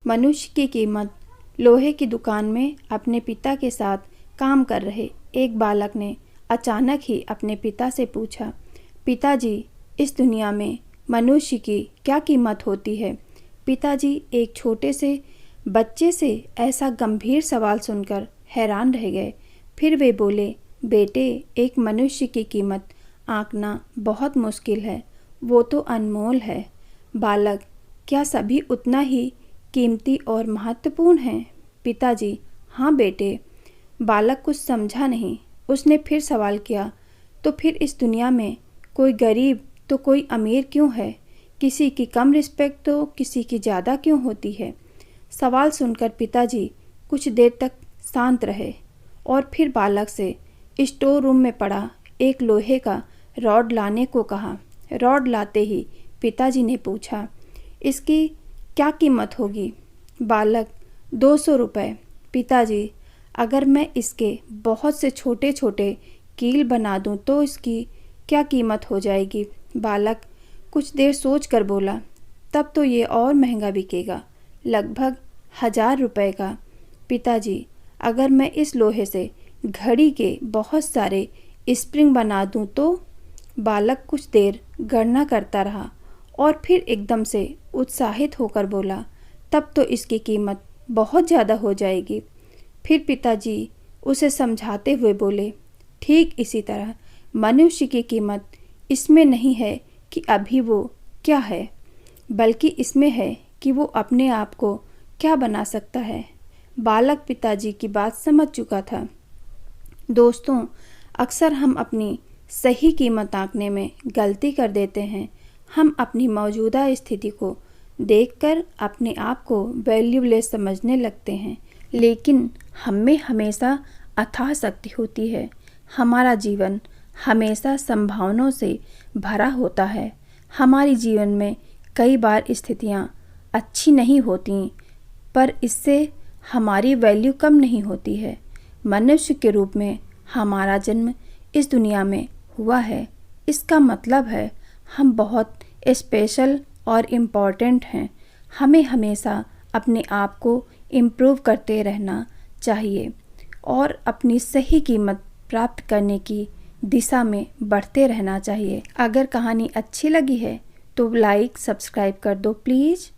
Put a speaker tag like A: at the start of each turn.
A: मनुष्य की कीमत। लोहे की दुकान में अपने पिता के साथ काम कर रहे एक बालक ने अचानक ही अपने पिता से पूछा, पिताजी, इस दुनिया में मनुष्य की क्या कीमत होती है? पिताजी एक छोटे से बच्चे से ऐसा गंभीर सवाल सुनकर हैरान रह गए। फिर वे बोले, बेटे, एक मनुष्य की कीमत आंकना बहुत मुश्किल है, वो तो अनमोल है। बालक, क्या सभी उतना ही कीमती और महत्वपूर्ण हैं? पिताजी, हाँ बेटे। बालक कुछ समझा नहीं। उसने फिर सवाल किया, तो फिर इस दुनिया में कोई गरीब तो कोई अमीर क्यों है? किसी की कम रिस्पेक्ट तो किसी की ज़्यादा क्यों होती है? सवाल सुनकर पिताजी कुछ देर तक शांत रहे और फिर बालक से स्टोर रूम में पड़ा एक लोहे का रॉड लाने को कहा। रॉड लाते ही पिताजी ने पूछा, इसकी क्या कीमत होगी? बालक, 200 रुपये। पिताजी, अगर मैं इसके बहुत से छोटे छोटे कील बना दूं तो इसकी क्या कीमत हो जाएगी? बालक कुछ देर सोच कर बोला, तब तो ये और महंगा बिकेगा, लगभग 1000 रुपये का। पिताजी, अगर मैं इस लोहे से घड़ी के बहुत सारे स्प्रिंग बना दूं तो? बालक कुछ देर गणना करता रहा और फिर एकदम से उत्साहित होकर बोला, तब तो इसकी कीमत बहुत ज़्यादा हो जाएगी। फिर पिताजी उसे समझाते हुए बोले, ठीक इसी तरह मनुष्य की कीमत इसमें नहीं है कि अभी वो क्या है, बल्कि इसमें है कि वो अपने आप को क्या बना सकता है। बालक पिताजी की बात समझ चुका था। दोस्तों, अक्सर हम अपनी सही कीमत आंकने में गलती कर देते हैं। हम अपनी मौजूदा स्थिति को देखकर अपने आप को वैल्यूलेस समझने लगते हैं, लेकिन हम में हमेशा अथाह शक्ति होती है। हमारा जीवन हमेशा संभावनाओं से भरा होता है। हमारी जीवन में कई बार स्थितियाँ अच्छी नहीं होती, पर इससे हमारी वैल्यू कम नहीं होती है। मनुष्य के रूप में हमारा जन्म इस दुनिया में हुआ है। इसका मतलब है हम बहुत स्पेशल और इम्पॉर्टेंट हैं। हमें हमेशा अपने आप को इम्प्रूव करते रहना चाहिए और अपनी सही कीमत प्राप्त करने की दिशा में बढ़ते रहना चाहिए। अगर कहानी अच्छी लगी है तो लाइक सब्सक्राइब कर दो प्लीज़।